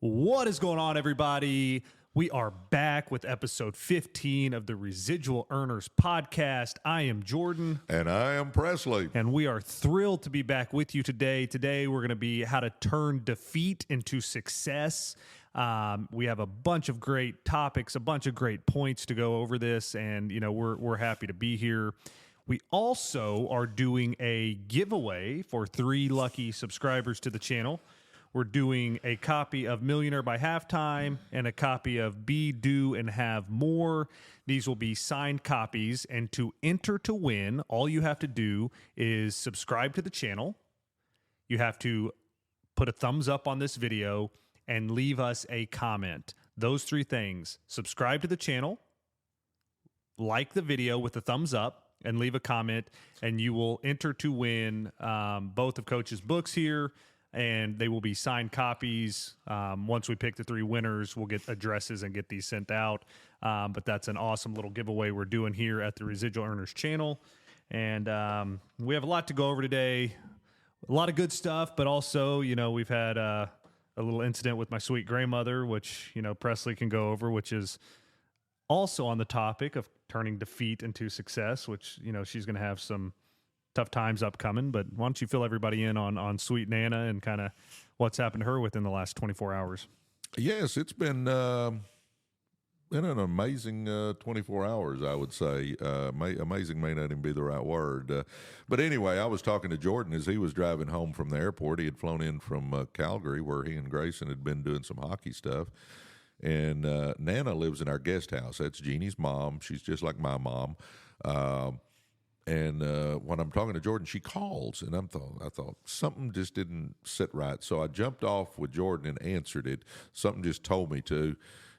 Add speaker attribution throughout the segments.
Speaker 1: What is going on, everybody? We are back with episode 15 of the Residual Earners podcast. I am Jordan.
Speaker 2: And I am Presley.
Speaker 1: And we are thrilled to be back with you today. Today, we're going to be how to turn defeat into success. We have a bunch of great topics, a bunch of great points to go over this, and we're happy to be here. We also are doing a giveaway for 3 lucky subscribers to the channel. We're doing a copy of Millionaire by Halftime and a copy of Be, Do, and Have More. These will be signed copies, and to enter to win, all you have to do is subscribe to the channel. You have to put a thumbs up on this video and leave us a comment. Those 3 things: subscribe to the channel, like the video with a thumbs up, and leave a comment, and you will enter to win both of Coach's books here. And they will be signed copies. Once we pick the 3 winners, we'll get addresses and get these sent out. But that's an awesome little giveaway we're doing here at the Residual Earners channel. And we have a lot to go over today. A lot of good stuff, but also, we've had a little incident with my sweet grandmother, which, Presley can go over, which is also on the topic of turning defeat into success, which, she's going to have some tough times upcoming. But why don't you fill everybody in on sweet Nana and kind of what's happened to her within the last 24 hours?
Speaker 2: Yes, it's been an amazing 24 hours, I would say. Amazing may not even be the right word. But anyway, I was talking to Jordan as he was driving home from the airport. He had flown in from Calgary, where he and Grayson had been doing some hockey stuff. And Nana lives in our guest house. That's Jeannie's mom. She's just like my mom. And when I'm talking to Jordan, she calls, and I thought something just didn't sit right. So I jumped off with Jordan and answered it. Something just told me to,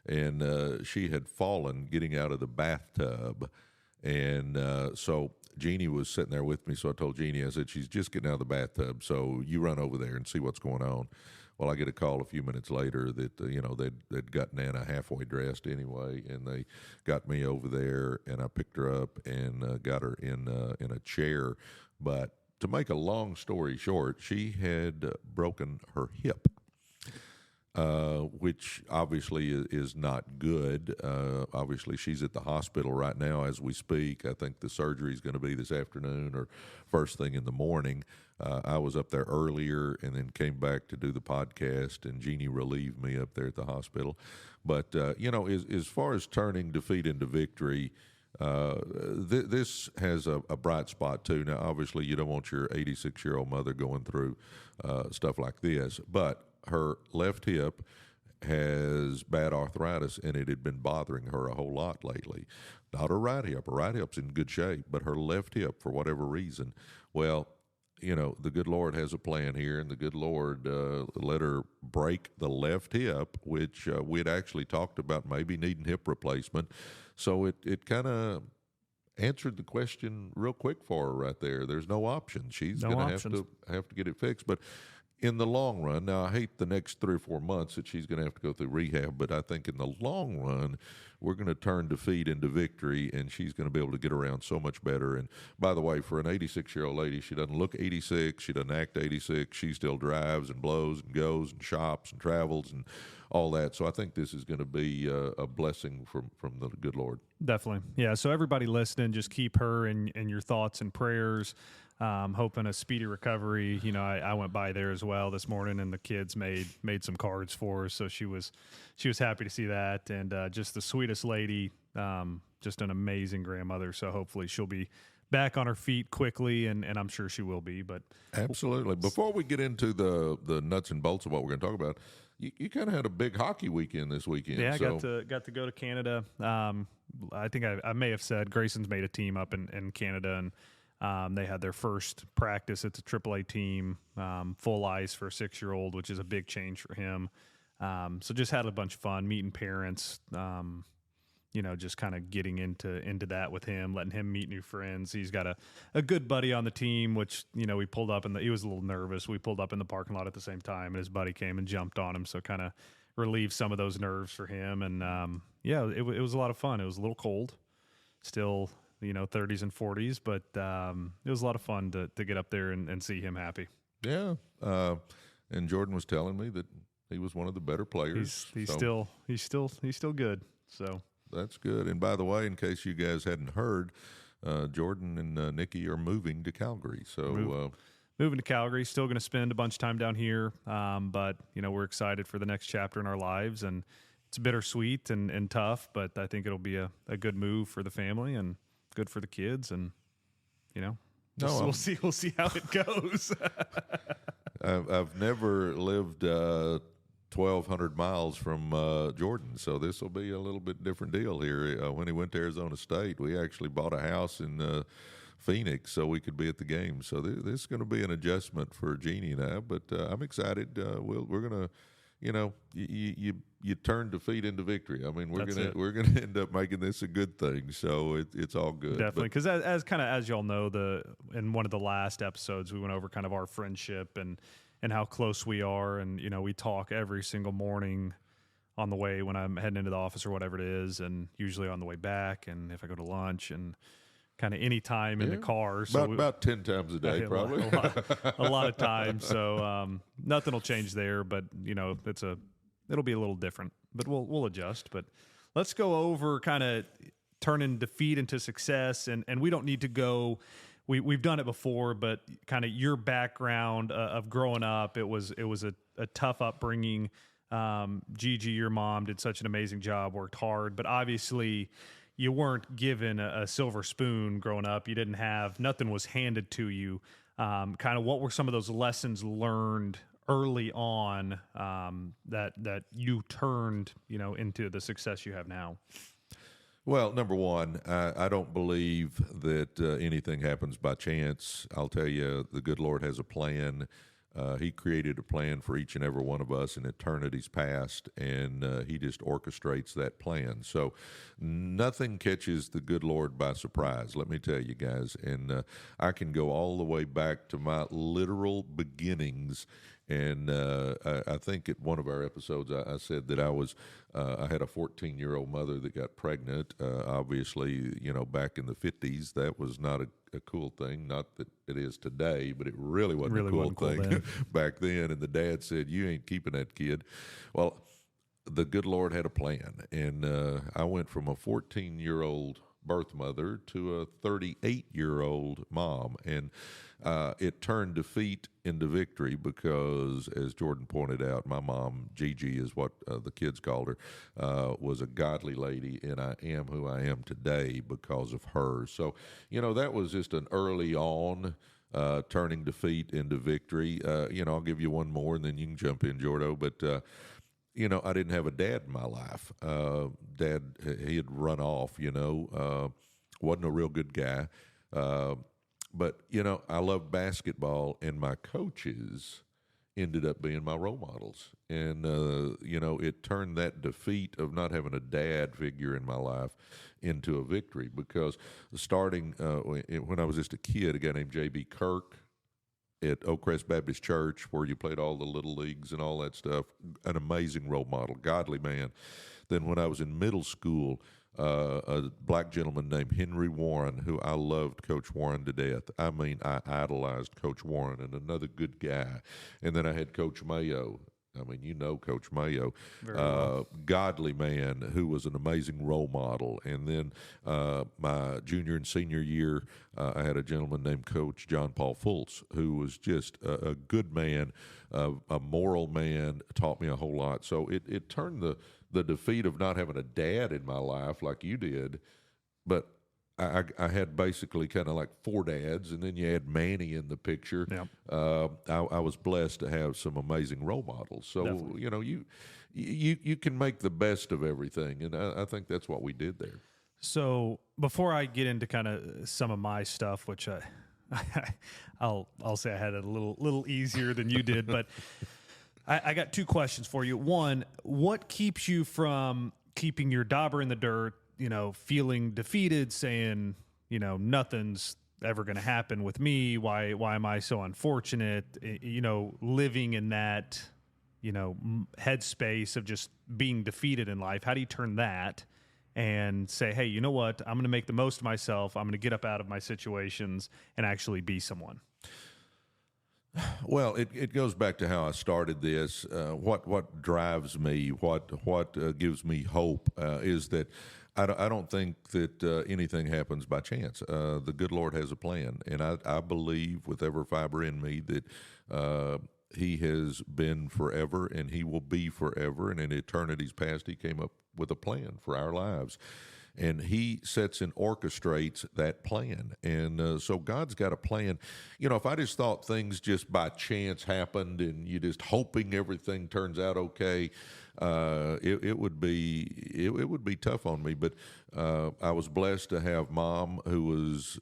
Speaker 2: and she had fallen getting out of the bathtub. And so Jeannie was sitting there with me, so I told Jeannie, I said, she's just getting out of the bathtub, so you run over there and see what's going on. Well, I get a call a few minutes later that, they'd got Nana halfway dressed anyway, and they got me over there, and I picked her up and got her in a chair. But to make a long story short, she had broken her hip, which obviously is not good. Obviously, she's at the hospital right now as we speak. I think the surgery is going to be this afternoon or first thing in the morning. I was up there earlier and then came back to do the podcast, and Jeannie relieved me up there at the hospital. But, as far as turning defeat into victory, this has a bright spot too. Now, obviously, you don't want your 86-year-old mother going through stuff like this, but her left hip has bad arthritis, and it had been bothering her a whole lot lately. Not her right hip. Her right hip's in good shape, but her left hip, for whatever reason, well, the good Lord has a plan here, and the good Lord let her break the left hip, which we had actually talked about maybe needing hip replacement. So it kind of answered the question real quick for her right there. There's no option. She's going to have to get it fixed. But in the long run, now I hate the next 3 or 4 months that she's going to have to go through rehab, but I think in the long run, we're going to turn defeat into victory, and she's going to be able to get around so much better. And by the way, for an 86-year-old lady, she doesn't look 86. She doesn't act 86. She still drives and blows and goes and shops and travels and all that. So I think this is going to be a blessing from the good Lord.
Speaker 1: Definitely. Yeah. So everybody listening, just keep her in your thoughts and prayers. Hoping a speedy recovery. I went by there as well this morning, and the kids made some cards for her, so she was happy to see that. And just the sweetest lady, just an amazing grandmother. So hopefully she'll be back on her feet quickly, and I'm sure she will be. But
Speaker 2: absolutely. Before we get into the nuts and bolts of what we're going to talk about, you kind of had a big hockey weekend this weekend.
Speaker 1: Yeah, I got to go to Canada. I think I may have said Grayson's made a team up in Canada, and they had their first practice. It's a AAA team, full ice for a 6-year-old, which is a big change for him. So just had a bunch of fun meeting parents, just kind of getting into that with him, letting him meet new friends. He's got a good buddy on the team, which, we pulled up he was a little nervous. We pulled up in the parking lot at the same time, and his buddy came and jumped on him. So kind of relieved some of those nerves for him. And it was a lot of fun. It was a little cold still, 30s and 40s, but it was a lot of fun to get up there and see him happy.
Speaker 2: Yeah. And Jordan was telling me that he was one of the better players.
Speaker 1: He's
Speaker 2: So
Speaker 1: still good. So
Speaker 2: that's good. And by the way, in case you guys hadn't heard, Jordan and Nikki are moving to Calgary. So
Speaker 1: moving to Calgary, still going to spend a bunch of time down here. But we're excited for the next chapter in our lives, and it's bittersweet and tough, but I think it'll be a good move for the family and good for the kids. And, we'll see how it goes.
Speaker 2: I've never lived 1,200 miles from Jordan, so this will be a little bit different deal here. When he went to Arizona State, we actually bought a house in Phoenix so we could be at the game. So this is going to be an adjustment for Jeannie and I, but I'm excited. We're going to, you turn defeat into victory. I mean, we're gonna end up making this a good thing. So it's all good.
Speaker 1: Definitely, because as y'all know, in one of the last episodes, we went over kind of our friendship and how close we are, and we talk every single morning on the way when I'm heading into the office or whatever it is, and usually on the way back, and if I go to lunch, and kind of any time in the car. So
Speaker 2: about 10 times a day, probably.
Speaker 1: A lot of times. So nothing will change there, but it'll be a little different. But we'll adjust. But let's go over kind of turning defeat into success, and we don't need to go. We've done it before, but kind of your background of growing up, it was a tough upbringing. Gigi, your mom, did such an amazing job, worked hard, but obviously you weren't given a silver spoon growing up. You didn't have, nothing was handed to you. Kind of what were some of those lessons learned early on that you turned, into the success you have now?
Speaker 2: Well, number one, I don't believe that anything happens by chance. I'll tell you, the good Lord has a plan. He created a plan for each and every one of us in eternity's past, and he just orchestrates that plan. So nothing catches the good Lord by surprise, let me tell you guys. And I can go all the way back to my literal beginnings. And I think at one of our episodes, I said that I had a 14-year-old mother that got pregnant. Obviously, back in the 50s, that was not a cool thing. Not that it is today, but it really wasn't a cool thing back then. And the dad said, "You ain't keeping that kid." Well, the good Lord had a plan. And I went from a 14-year-old birth mother to a 38-year-old mom. And it turned defeat into victory because, as Jordan pointed out, my mom, Gigi is what the kids called her, was a godly lady, and I am who I am today because of her. So, that was just an early on turning defeat into victory. I'll give you one more, and then you can jump in, Jordo. But I didn't have a dad in my life. Dad, he had run off, wasn't a real good guy. But, I love basketball, and my coaches ended up being my role models. And, it turned that defeat of not having a dad figure in my life into a victory, because starting when I was just a kid, a guy named J.B. Kirk at Oak Crest Baptist Church, where you played all the little leagues and all that stuff, an amazing role model, godly man. Then when I was in middle school, a black gentleman named Henry Warren, who I loved Coach Warren to death. I mean, I idolized Coach Warren, and another good guy. And then I had Coach Mayo. I mean, Coach Mayo, godly man who was an amazing role model. And then my junior and senior year, I had a gentleman named Coach John Paul Fultz, who was just a good man, a moral man, taught me a whole lot. So it turned the defeat of not having a dad in my life like you did, but I had basically kind of like four dads, and then you add Manny in the picture. Yep. I was blessed to have some amazing role models. So, definitely. You can make the best of everything, and I think that's what we did there.
Speaker 1: So before I get into kind of some of my stuff, which I'll say I had it a little easier than you did, but I got two questions for you. One, what keeps you from keeping your dauber in the dirt, feeling defeated, saying, nothing's ever going to happen with me. Why am I so unfortunate? Living in that, headspace of just being defeated in life. How do you turn that and say, hey, you know what? I'm going to make the most of myself. I'm going to get up out of my situations and actually be someone.
Speaker 2: Well, it goes back to how I started this. What drives me, what gives me hope is that I don't think that anything happens by chance. The good Lord has a plan, and I believe with every fiber in me that He has been forever, and He will be forever. And in eternity's past, He came up with a plan for our lives. And he sets and orchestrates that plan. And so God's got a plan. You know, if I just thought things just by chance happened and you just hoping everything turns out okay, it would be tough on me. But I was blessed to have Mom who was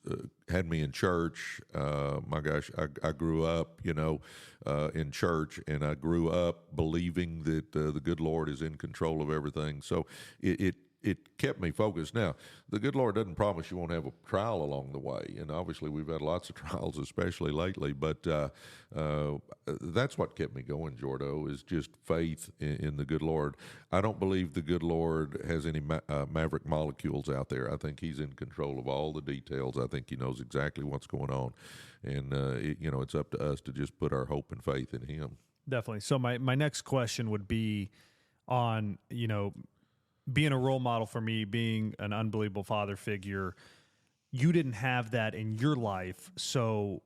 Speaker 2: had me in church. My gosh, I grew up, in church, and I grew up believing that the good Lord is in control of everything. So it kept me focused. Now, the good Lord doesn't promise you won't have a trial along the way, and obviously we've had lots of trials, especially lately. But that's what kept me going, Jordo, is just faith in the good Lord. I don't believe the good Lord has any maverick molecules out there. I think He's in control of all the details. I think He knows exactly what's going on, and it's up to us to just put our hope and faith in Him.
Speaker 1: Definitely. So my next question would be on, being a role model for me, being an unbelievable father figure. You didn't have that in your life. So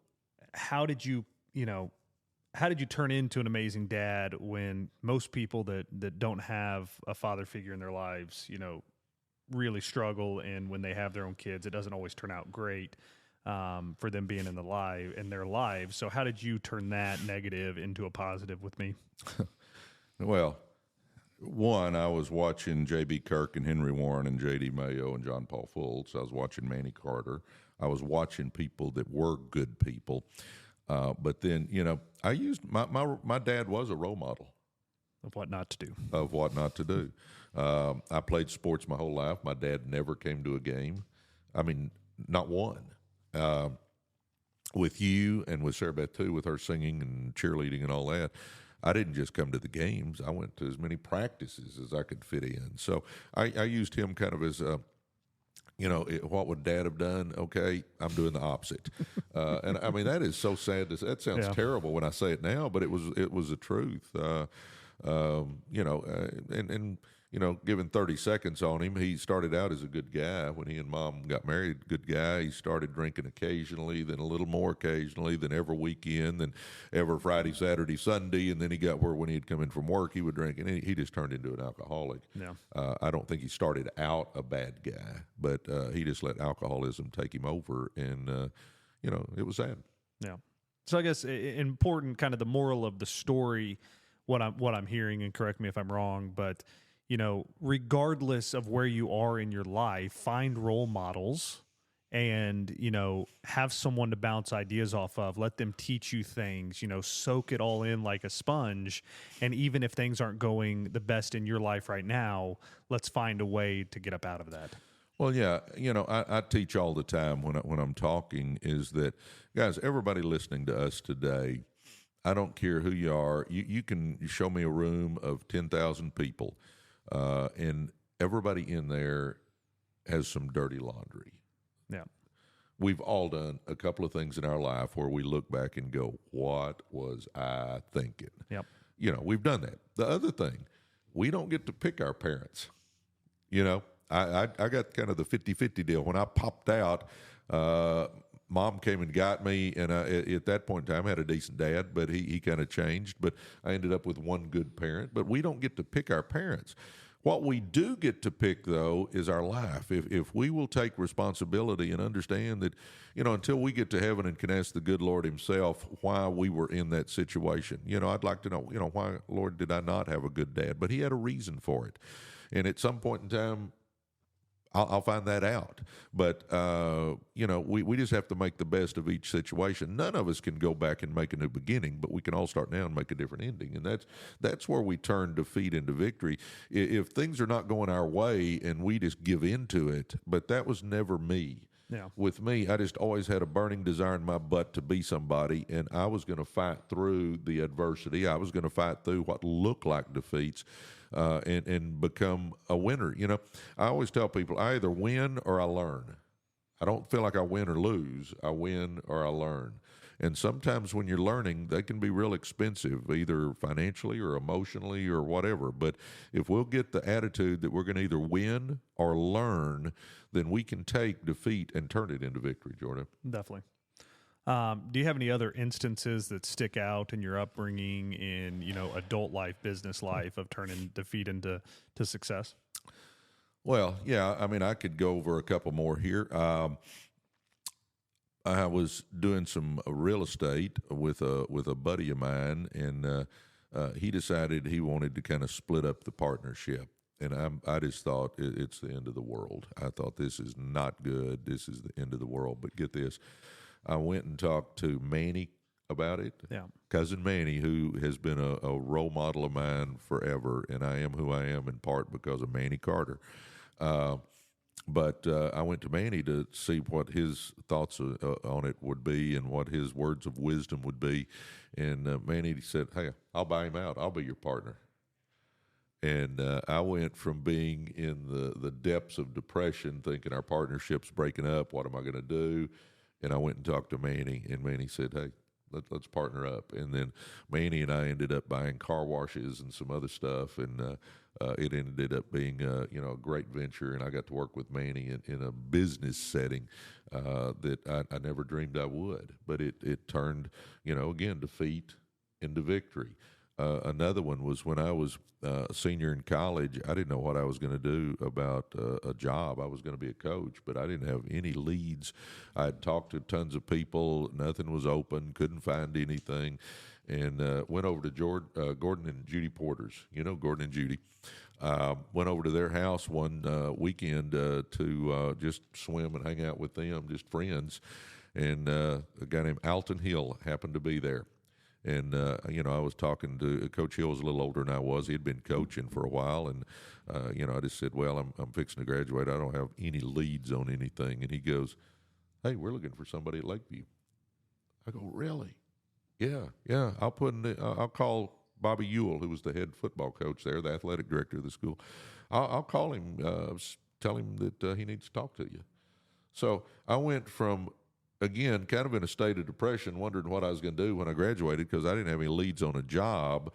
Speaker 1: how did you turn into an amazing dad when most people that don't have a father figure in their lives, really struggle, and when they have their own kids, it doesn't always turn out great for them being in their lives. So how did you turn that negative into a positive with me?
Speaker 2: Well, one, I was watching J.B. Kirk and Henry Warren and J.D. Mayo and John Paul Fultz. I was watching Manny Carter. I was watching people that were good people. But then, I used my dad was a role model
Speaker 1: Of what not to do.
Speaker 2: of what not to do. I played sports my whole life. My dad never came to a game. I mean, not one. With you and with Sarah Beth too, with her singing and cheerleading and all that, I didn't just come to the games. I went to as many practices as I could fit in. So I used him kind of as what would Dad have done? Okay, I'm doing the opposite. And I mean, that is so sad. That sounds terrible when I say it now, but it was the truth. Given 30 seconds on him, he started out as a good guy. When he and Mom got married, good guy. He started drinking occasionally, then a little more occasionally, then every weekend, then every Friday, Saturday, Sunday, and then he got where when he'd come in from work, he would drink, and he just turned into an alcoholic.
Speaker 1: Yeah.
Speaker 2: I don't think he started out a bad guy, but he just let alcoholism take him over, and it was sad.
Speaker 1: Yeah. So I guess important, kind of the moral of the story, what I'm hearing, and correct me if I'm wrong, but regardless of where you are in your life, find role models and, have someone to bounce ideas off of. Let them teach you things, soak it all in like a sponge. And even if things aren't going the best in your life right now, let's find a way to get up out of that.
Speaker 2: Well, yeah, I teach all the time when I'm talking is that, guys, everybody listening to us today, I don't care who you are, you can show me a room of 10,000 people. And everybody in there has some dirty laundry.
Speaker 1: Yeah.
Speaker 2: We've all done a couple of things in our life where we look back and go, what was I thinking?
Speaker 1: Yep.
Speaker 2: We've done that. The other thing, we don't get to pick our parents. I got kind of the 50-50 deal. When I popped out, Mom came and got me, and at that point in time, I had a decent dad, but he kind of changed. But I ended up with one good parent. But we don't get to pick our parents. What we do get to pick, though, is our life. If we will take responsibility and understand that, until we get to heaven and can ask the good Lord Himself why we were in that situation. I'd like to know, why, Lord, did I not have a good dad? But He had a reason for it. And at some point in time, I'll find that out. But, we just have to make the best of each situation. None of us can go back and make a new beginning, but we can all start now and make a different ending. And that's where we turn defeat into victory. If things are not going our way and we just give into it, but that was never me.
Speaker 1: Yeah.
Speaker 2: With me, I just always had a burning desire in my butt to be somebody, and I was going to fight through the adversity. I was going to fight through what looked like defeats. And become a winner. I always tell people I either win or I learn. I don't feel like I win or lose. I win or I learn. And sometimes when you're learning, they can be real expensive, either financially or emotionally or whatever. But if we'll get the attitude that we're going to either win or learn, then we can take defeat and turn it into victory, Jordan.
Speaker 1: Definitely. Do you have any other instances that stick out in your upbringing in, adult life, business life, of turning defeat into success?
Speaker 2: Well, yeah, I mean, I could go over a couple more here. I was doing some real estate with a buddy of mine, and he decided he wanted to kind of split up the partnership. And I just thought it's the end of the world. I thought, this is not good. This is the end of the world. But get this. I went and talked to Manny about it.
Speaker 1: Yeah.
Speaker 2: Cousin Manny, who has been a role model of mine forever, and I am who I am in part because of Manny Carter. But I went to Manny to see what his thoughts on it would be and what his words of wisdom would be. And Manny said, "Hey, I'll buy him out. I'll be your partner." And I went from being in the depths of depression, thinking our partnership's breaking up. What am I going to do? And I went and talked to Manny, and Manny said, "Hey, let's partner up." And then Manny and I ended up buying car washes and some other stuff, and it ended up being a great venture. And I got to work with Manny in a business setting that I never dreamed I would. But it turned again, defeat into victory. Another one was when I was a senior in college. I didn't know what I was going to do about a job. I was going to be a coach, but I didn't have any leads. I had talked to tons of people. Nothing was open. Couldn't find anything. And went over to Gordon and Judy Porter's. Gordon and Judy. Went over to their house one weekend to just swim and hang out with them, just friends. And a guy named Alton Hill happened to be there. And, I was talking to Coach Hill. Was a little older than I was. He had been coaching for a while. And, I just said, "Well, I'm fixing to graduate. I don't have any leads on anything." And he goes, "Hey, we're looking for somebody at Lakeview." I go, "Really?" Yeah. I'll call Bobby Ewell, who was the head football coach there, the athletic director of the school. I'll call him, tell him that he needs to talk to you. So I went from, again, kind of in a state of depression, wondering what I was going to do when I graduated because I didn't have any leads on a job,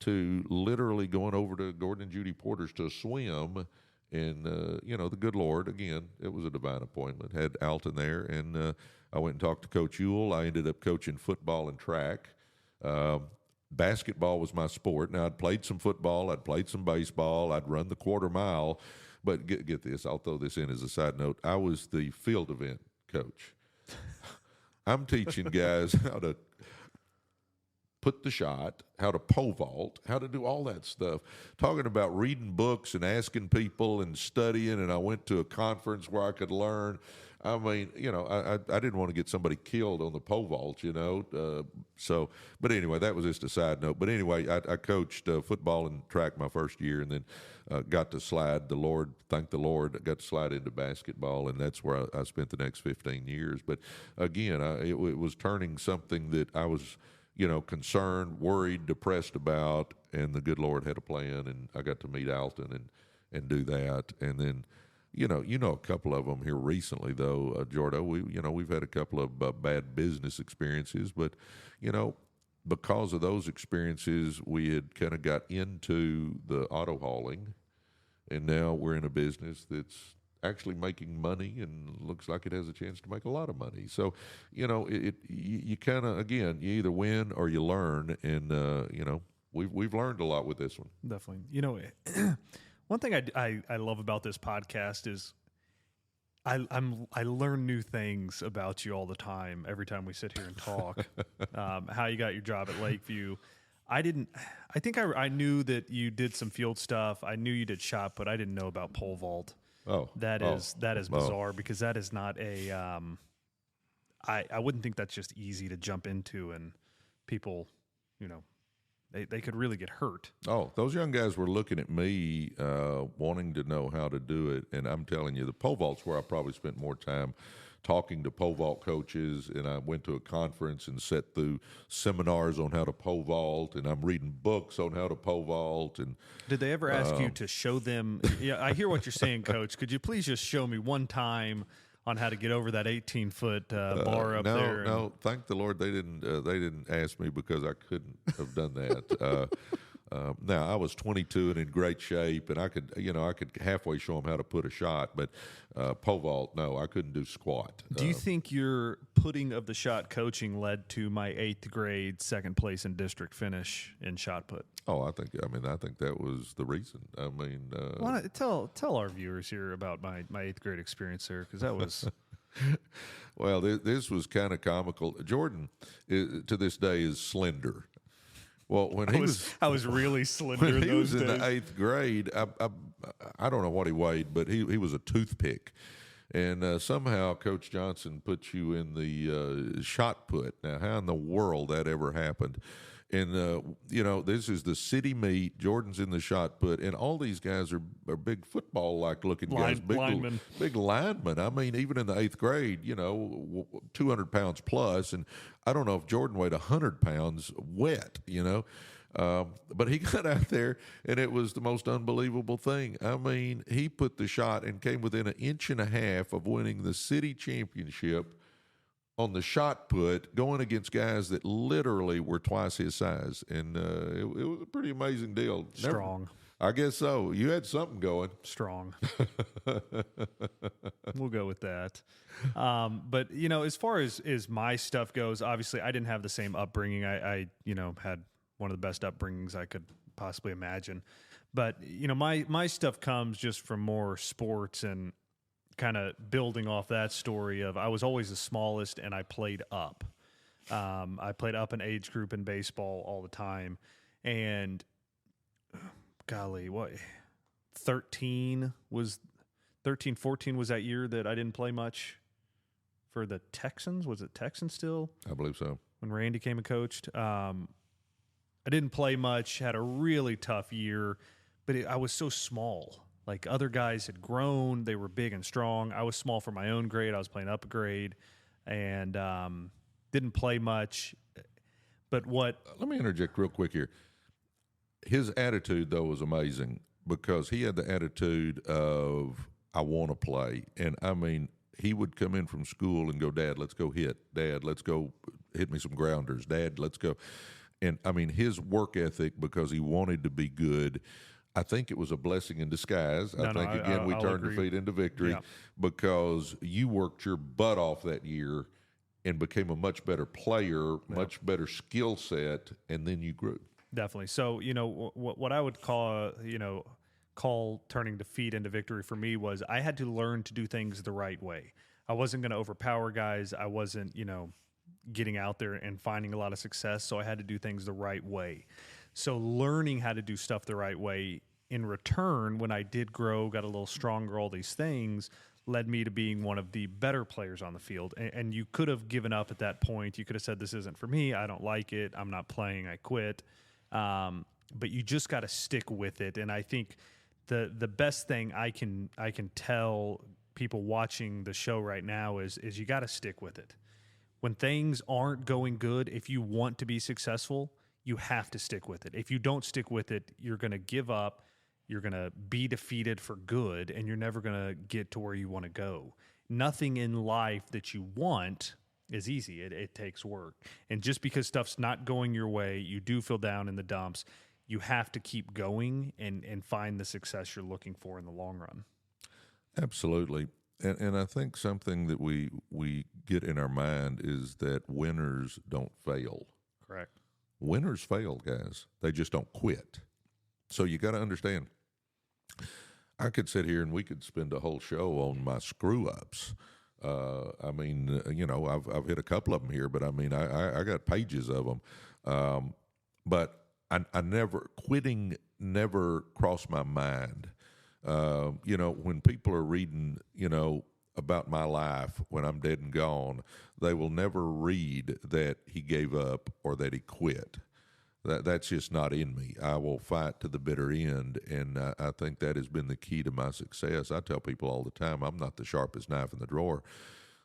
Speaker 2: to literally going over to Gordon and Judy Porter's to swim. And, the good Lord, again, it was a divine appointment, had Alton there. And I went and talked to Coach Ewell. I ended up coaching football and track. Basketball was my sport. Now, I'd played some football. I'd played some baseball. I'd run the quarter mile. But get this, I'll throw this in as a side note. I was the field event coach. I'm teaching guys how to put the shot, how to pole vault, how to do all that stuff. Talking about reading books and asking people and studying, and I went to a conference where I could learn. I mean, I didn't want to get somebody killed on the pole vault, but anyway, that was just a side note. But anyway, I coached football and track my first year, and then got to slide, thank the Lord, got to slide into basketball, and that's where I spent the next 15 years. But again, it was turning something that I was concerned, worried, depressed about, and the good Lord had a plan, and I got to meet Alton and do that. And then, a couple of them here recently, though, Jordo, we've had a couple of bad business experiences, but, because of those experiences, we had kind of got into the auto hauling, and now we're in a business that's actually making money and looks like it has a chance to make a lot of money. So, you kind of, again, you either win or you learn, and we've learned a lot with this one.
Speaker 1: Definitely. One thing I love about this podcast is I learn new things about you all the time. Every time we sit here and talk, how you got your job at Lakeview. I think I knew that you did some field stuff. I knew you did shot, but I didn't know about pole vault. That is bizarre because that is not a. I wouldn't think that's just easy to jump into, and people, they could really get hurt.
Speaker 2: Oh, those young guys were looking at me, wanting to know how to do it, and I'm telling you, the pole vault's where I probably spent more time talking to pole vault coaches, and I went to a conference and sat through seminars on how to pole vault, and I'm reading books on how to pole vault. And
Speaker 1: did they ever ask you to show them? Yeah, I hear what you're saying, Coach. Could you please just show me one time on how to get over that 18-foot bar up
Speaker 2: no,
Speaker 1: there.
Speaker 2: No, thank the Lord they didn't ask me because I couldn't have done that. Now I was 22 and in great shape, and I could halfway show them how to put a shot, but pole vault, no, I couldn't do squat.
Speaker 1: Do you think your putting of the shot coaching led to my 8th grade second place in district finish in shot put?
Speaker 2: Oh, I think that was the reason. I mean,
Speaker 1: Why not tell our viewers here about my 8th grade experience there, because that was.
Speaker 2: Well, this was kind of comical. Jordan, to this day, is slender. Well, when
Speaker 1: I was really slender
Speaker 2: when
Speaker 1: in
Speaker 2: he
Speaker 1: those
Speaker 2: was in
Speaker 1: days.
Speaker 2: the 8th grade, I don't know what he weighed, but he was a toothpick. And somehow Coach Johnson put you in the shot put. Now, how in the world that ever happened? And, this is the city meet. Jordan's in the shot put. And all these guys are big football-like looking guys.
Speaker 1: Linemen.
Speaker 2: Big linemen. I mean, even in the 8th grade, 200 pounds plus. And I don't know if Jordan weighed 100 pounds wet, But he got out there, and it was the most unbelievable thing. I mean, he put the shot and came within an inch and a half of winning the city championship on the shot put, going against guys that literally were twice his size. And it was a pretty amazing deal.
Speaker 1: Strong.
Speaker 2: I guess so. You had something going.
Speaker 1: Strong. We'll go with that. But, as far as my stuff goes, obviously I didn't have the same upbringing. I had one of the best upbringings I could possibly imagine. But, my stuff comes just from more sports and kind of building off that story of I was always the smallest and I played up. I played up an age group in baseball all the time. And golly, 14 was that year that I didn't play much for the Texans. Was it Texans still?
Speaker 2: I believe so.
Speaker 1: When Randy came and coached. I didn't play much, had a really tough year, but I was so small. Like other guys had grown, they were big and strong. I was small for my own grade. I was playing up a grade and didn't play much. But let
Speaker 2: me interject real quick here. His attitude, though, was amazing because he had the attitude of, I want to play. And, I mean, he would come in from school and go, Dad, let's go hit. Dad, let's go hit me some grounders. Dad, let's go. And, I mean, his work ethic, because he wanted to be good, I think it was a blessing in disguise. I think, again, we turned defeat into victory because you worked your butt off that year and became a much better player, much better skill set, and then you grew.
Speaker 1: Definitely. So, what I would call turning defeat into victory for me was I had to learn to do things the right way. I wasn't going to overpower guys. I wasn't, getting out there and finding a lot of success. So I had to do things the right way. So learning how to do stuff the right way in return, when I did grow, got a little stronger, all these things led me to being one of the better players on the field. And you could have given up at that point. You could have said, this isn't for me. I don't like it. I'm not playing. I quit. But you just got to stick with it. And I think the best thing I can tell people watching the show right now is you got to stick with it. When things aren't going good, if you want to be successful, you have to stick with it. If you don't stick with it, you're going to give up, you're going to be defeated for good, and you're never going to get to where you want to go. Nothing in life that you want is easy. It takes work. And just because stuff's not going your way, you do feel down in the dumps, you have to keep going and find the success you're looking for in the long run.
Speaker 2: Absolutely. And I think something that we get in our mind is that winners don't fail.
Speaker 1: Correct.
Speaker 2: Winners fail, guys. They just don't quit. So you got to understand. I could sit here and we could spend a whole show on my screw-ups. I mean, I've hit a couple of them here, but I mean, I got pages of them. But quitting never crossed my mind. When people are reading, about my life when I'm dead and gone, they will never read that he gave up or that he quit. That's just not in me. I will fight to the bitter end, and I think that has been the key to my success. I tell people all the time, I'm not the sharpest knife in the drawer,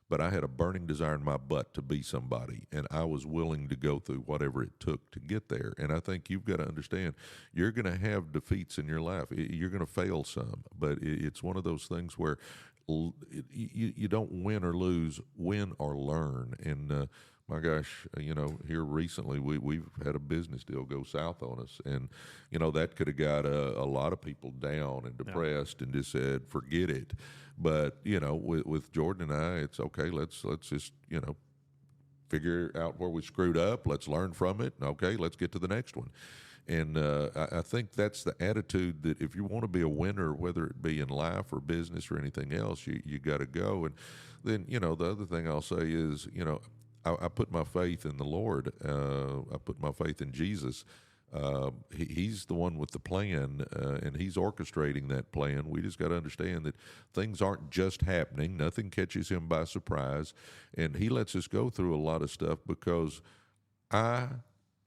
Speaker 2: but I had a burning desire in my butt to be somebody, and I was willing to go through whatever it took to get there. And I think you've got to understand, you're going to have defeats in your life. You're going to fail some, but it's one of those things where you don't win or lose, win or learn. And my gosh, here recently we've had a business deal go south on us, and that could have got a lot of people down and depressed and just said forget it. But with Jordan and I, it's okay. Let's just figure out where we screwed up. Let's learn from it. Okay, let's get to the next one. And I think that's the attitude that if you want to be a winner, whether it be in life or business or anything else, you got to go. And then, the other thing I'll say is, I put my faith in the Lord. I put my faith in Jesus. He's the one with the plan, and he's orchestrating that plan. We just got to understand that things aren't just happening. Nothing catches him by surprise. And he lets us go through a lot of stuff because I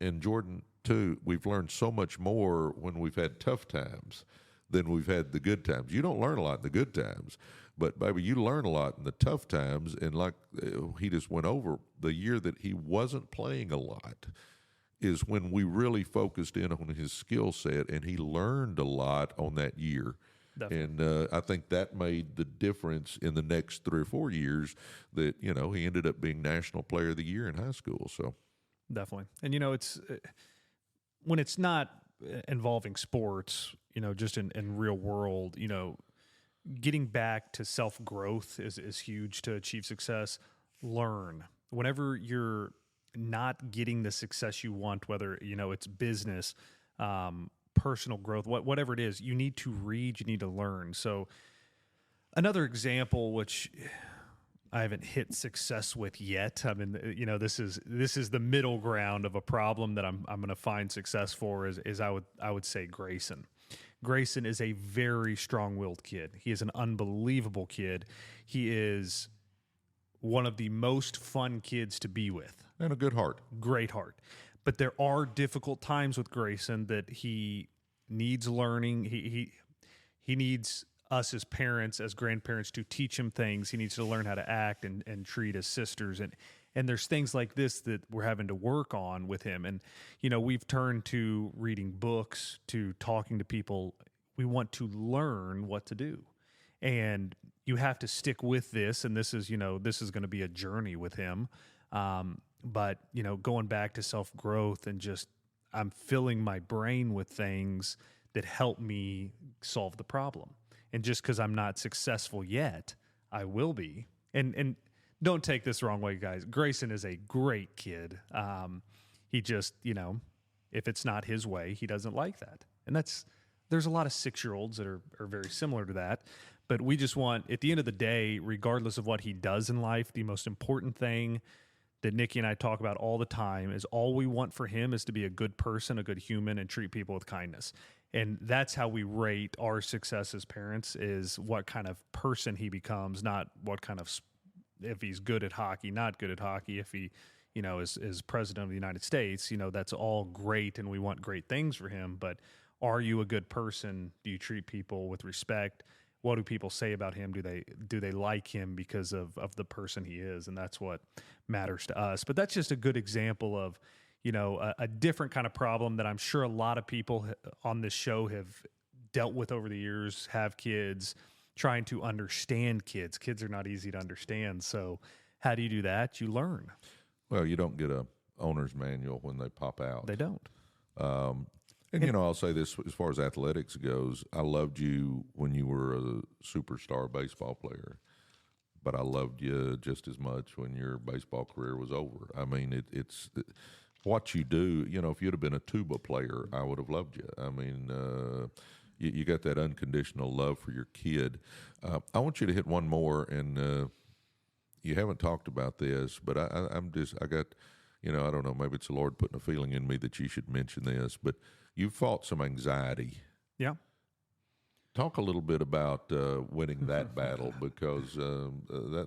Speaker 2: and Jordan too, we've learned so much more when we've had tough times than we've had the good times. You don't learn a lot in the good times, but baby, you learn a lot in the tough times. And like he just went over, the year that he wasn't playing a lot is when we really focused in on his skill set, and he learned a lot on that year. Definitely. And I think that made the difference in the next 3 or 4 years that, he ended up being National Player of the Year in high school. So
Speaker 1: definitely. And, it's when it's not involving sports, just in real world, getting back to self-growth is huge to achieve success. Learn. Whenever you're not getting the success you want, whether, it's business, personal growth, whatever it is, you need to read, you need to learn. So another example, which I haven't hit success with yet. I mean, this is the middle ground of a problem that I'm going to find success for is I would say Grayson. Grayson is a very strong-willed kid. He is an unbelievable kid. He is one of the most fun kids to be with.
Speaker 2: And a good heart.
Speaker 1: Great heart. But there are difficult times with Grayson that he needs learning. He needs us as parents, as grandparents, to teach him things. He needs to learn how to act and treat his sisters. And there's things like this that we're having to work on with him. And, we've turned to reading books, to talking to people. We want to learn what to do. And you have to stick with this. And this is going to be a journey with him. But, going back to self-growth and just I'm filling my brain with things that help me solve the problem. And just because I'm not successful yet, I will be. And don't take this the wrong way, guys. Grayson is a great kid. He just, if it's not his way, he doesn't like that. And there's a lot of 6-year-olds that are very similar to that. But we just want, at the end of the day, regardless of what he does in life, the most important thing that Nikki and I talk about all the time is all we want for him is to be a good person, a good human, and treat people with kindness. And that's how we rate our success as parents, is what kind of person he becomes, not what kind of, if he's good at hockey, not good at hockey, if he, is president of the United States, that's all great and we want great things for him. But are you a good person? Do you treat people with respect? What do people say about him? Do they like him because of the person he is? And that's what matters to us. But that's just a good example of, a different kind of problem that I'm sure a lot of people on this show have dealt with over the years, have kids, trying to understand kids. Kids are not easy to understand. So how do you do that? You learn.
Speaker 2: Well, you don't get a owner's manual when they pop out.
Speaker 1: They don't.
Speaker 2: And, I'll say this, as far as athletics goes, I loved you when you were a superstar baseball player, but I loved you just as much when your baseball career was over. I mean, it's what you do. If you'd have been a tuba player, I would have loved you. I mean, you got that unconditional love for your kid. I want you to hit one more, and you haven't talked about this, but I got, I don't know, maybe it's the Lord putting a feeling in me that you should mention this, but you fought some anxiety.
Speaker 1: Yeah.
Speaker 2: Talk a little bit about winning that battle, because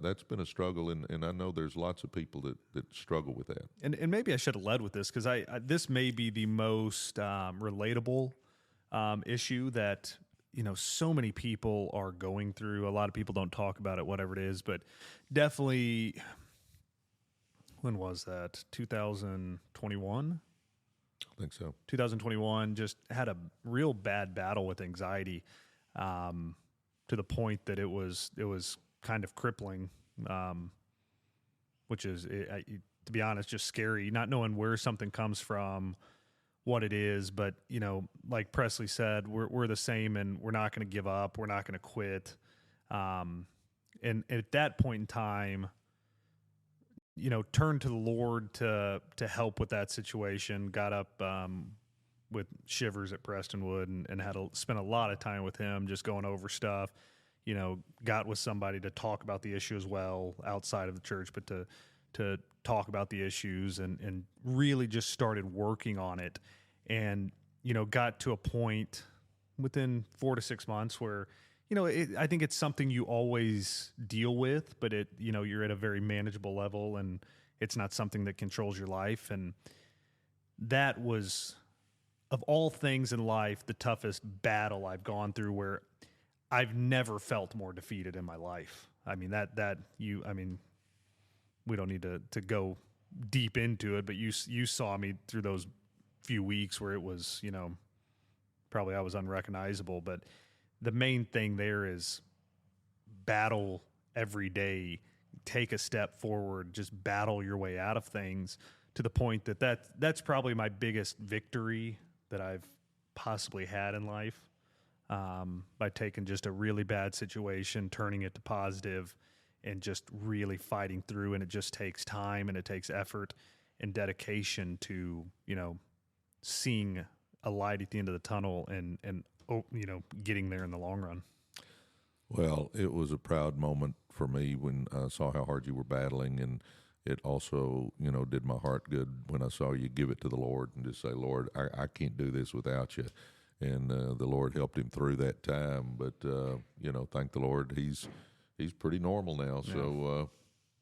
Speaker 2: that's been a struggle, and I know there's lots of people that struggle with that.
Speaker 1: And maybe I should have led with this, because this may be the most relatable issue that so many people are going through. A lot of people don't talk about it, whatever it is, but definitely. When was that? 2021.
Speaker 2: I think so.
Speaker 1: 2021, just had a real bad battle with anxiety. to the point that it was kind of crippling, which is, to be honest, just scary, not knowing where something comes from, what it is. But, like Presley said, we're the same, and we're not going to give up. We're not going to quit. And at that point in time, turned to the Lord to help with that situation. Got up with shivers at Prestonwood and had to spend a lot of time with him, just going over stuff. Got with somebody to talk about the issue as well outside of the church, but to talk about the issues and really just started working on it. And, got to a point within 4 to 6 months where, I think it's something you always deal with, but you're at a very manageable level, and it's not something that controls your life. And that was, of all things in life, the toughest battle I've gone through, where I've never felt more defeated in my life. I mean, we don't need to go deep into it, but you saw me through those few weeks where it was, probably I was unrecognizable. But the main thing there is battle every day, take a step forward, just battle your way out of things, to the point that's probably my biggest victory that I've possibly had in life, by taking just a really bad situation, turning it to positive, and just really fighting through. And it just takes time, and it takes effort and dedication to, seeing a light at the end of the tunnel and getting there in the long run.
Speaker 2: Well, it was a proud moment for me when I saw how hard you were battling, and it also, did my heart good when I saw you give it to the Lord and just say, Lord, I can't do this without you. And the Lord helped him through that time. But, thank the Lord, he's pretty normal now. Yeah. So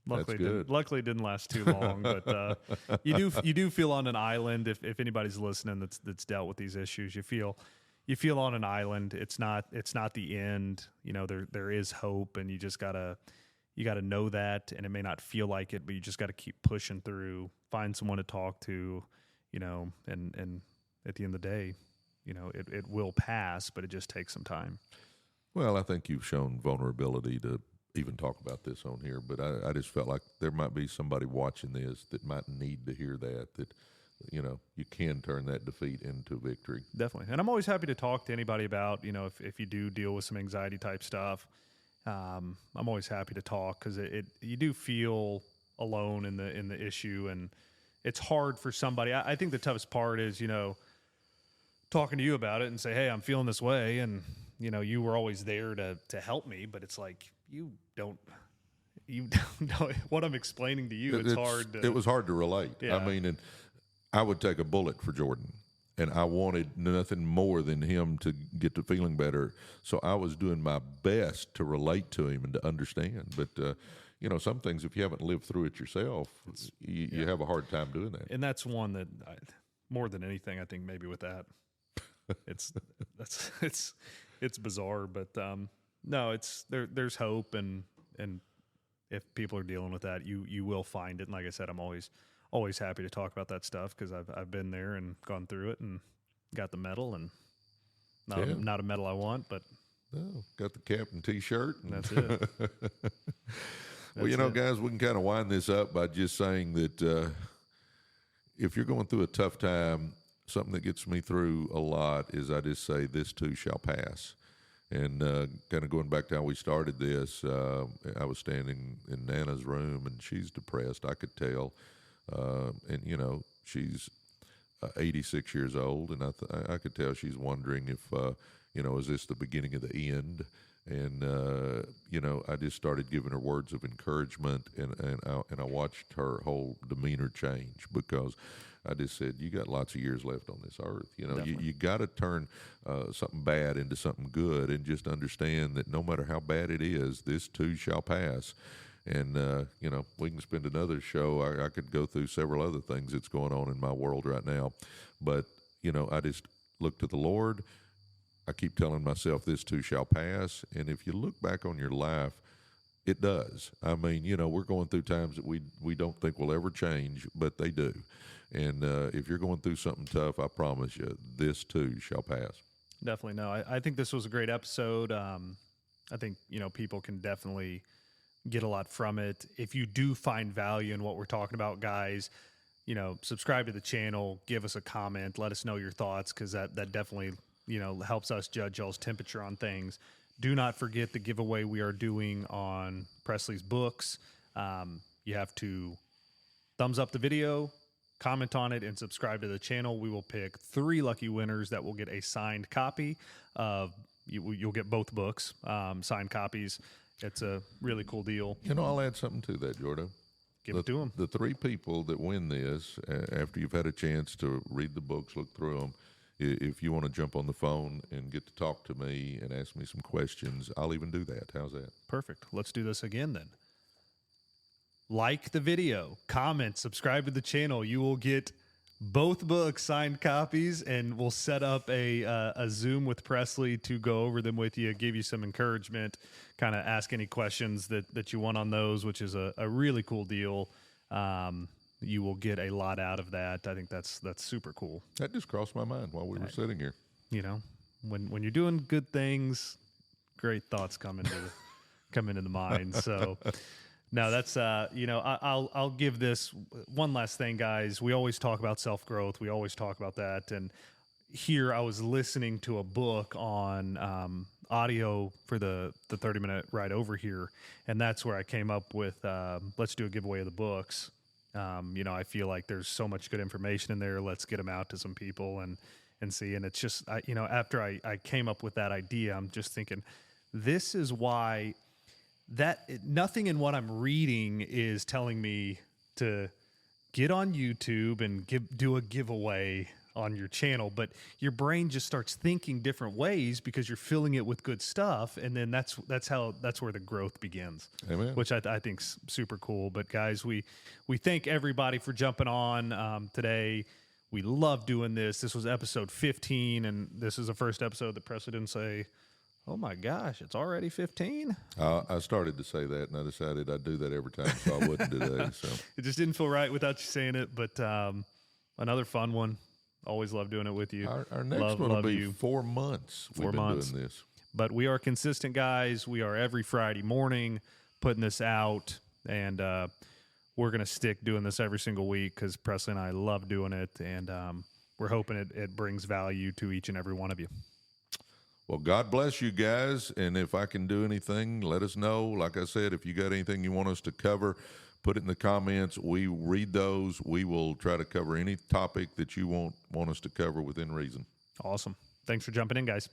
Speaker 1: luckily,
Speaker 2: that's good.
Speaker 1: Luckily, it didn't last too long. But you do feel on an island. If anybody's listening that's dealt with these issues, you feel on an island. It's not the end. There is hope, and you just gotta know that. And it may not feel like it, but you just got to keep pushing through. Find someone to talk to, and at the end of the day, it will pass, but it just takes some time.
Speaker 2: Well, I think you've shown vulnerability to even talk about this on here, but I just felt like there might be somebody watching this that might need to hear that you can turn that defeat into victory.
Speaker 1: Definitely. And I'm always happy to talk to anybody about, if you do deal with some anxiety type stuff. I'm always happy to talk, because you do feel alone in the issue, and it's hard for somebody. I think the toughest part is, talking to you about it and say, hey, I'm feeling this way. And, you were always there to help me, but it's like, you don't know what I'm explaining to you. It's hard.
Speaker 2: It was hard to relate.
Speaker 1: Yeah.
Speaker 2: I mean, and I would take a bullet for Jordan, and I wanted nothing more than him to get to feeling better. So I was doing my best to relate to him and to understand. But, some things, if you haven't lived through it yourself, you have a hard time doing that.
Speaker 1: And that's one that more than anything, I think maybe with that, it's bizarre, but no, there's hope, and if people are dealing with that, you will find it. And like I said, I'm always happy to talk about that stuff, because I've been there and gone through it and got the medal, and not a medal I want, but
Speaker 2: got the captain T-shirt.
Speaker 1: And that's it.
Speaker 2: Well, guys, we can kind of wind this up by just saying that if you're going through a tough time, something that gets me through a lot is I just say, this too shall pass. And kind of going back to how we started this, I was standing in Nana's room, and she's depressed. I could tell. And, she's 86 years old, and I could tell she's wondering if, is this the beginning of the end? And, I just started giving her words of encouragement, and I watched her whole demeanor change, because I just said, you got lots of years left on this earth. You got to turn something bad into something good, and just understand that no matter how bad it is, this too shall pass. And, we can spend another show. I could go through several other things that's going on in my world right now. But, I just look to the Lord. I keep telling myself, this too shall pass. And if you look back on your life, it does. I mean, we're going through times that we don't think will ever change, but they do. And if you're going through something tough, I promise you, this too shall pass.
Speaker 1: Definitely. No, I think this was a great episode. I think, people can definitely get a lot from it. If you do find value in what we're talking about, guys, subscribe to the channel, give us a comment, let us know your thoughts, because that definitely, helps us judge y'all's temperature on things. Do not forget the giveaway we are doing on Presley's books. You have to thumbs up the video, comment on it, and subscribe to the channel. We will pick 3 lucky winners that will get a signed copy of, you'll get both books, signed copies. It's a really cool deal.
Speaker 2: I'll add something to that, Jordo.
Speaker 1: Give it to them.
Speaker 2: The 3 people that win this, after you've had a chance to read the books, look through them, if you want to jump on the phone and get to talk to me and ask me some questions, I'll even do that. How's that?
Speaker 1: Perfect. Let's do this again then. Like the video, comment, subscribe to the channel. You will get both books, signed copies, and we'll set up a Zoom with Presley to go over them with you, give you some encouragement, kind of ask any questions that you want on those, which is a really cool deal. You will get a lot out of that. I think that's super cool.
Speaker 2: That just crossed my mind while we were sitting here.
Speaker 1: When you're doing good things, great thoughts come into the mind. So no, that's I'll give this one last thing, guys. We always talk about self-growth. We always talk about that. And here I was listening to a book on audio for the 30-minute ride over here, and that's where I came up with let's do a giveaway of the books. I feel like there's so much good information in there. Let's get them out to some people and see. And it's just, after I came up with that idea, I'm just thinking, this is why nothing in what I'm reading is telling me to get on YouTube and do a giveaway on your channel, but your brain just starts thinking different ways because you're filling it with good stuff, and then that's where the growth begins.
Speaker 2: Amen.
Speaker 1: Which I think's super cool. But guys, we thank everybody for jumping on today. We love doing this. This was episode 15, and this is the first episode that Presley didn't say, "Oh my gosh, it's already 15."
Speaker 2: I started to say that, and I decided I'd do that every time, so I wouldn't today. So
Speaker 1: it just didn't feel right without you saying it. But another fun one. Always love doing it with you.
Speaker 2: Our next one will be 4 months.
Speaker 1: 4 months.
Speaker 2: Doing this.
Speaker 1: But we are consistent, guys. We are every Friday morning putting this out, and we're going to stick doing this every single week because Presley and I love doing it, and we're hoping it brings value to each and every one of you.
Speaker 2: Well, God bless you guys, and if I can do anything, let us know. Like I said, if you got anything you want us to cover, put it in the comments. We read those. We will try to cover any topic that you want us to cover within reason.
Speaker 1: Awesome. Thanks for jumping in, guys.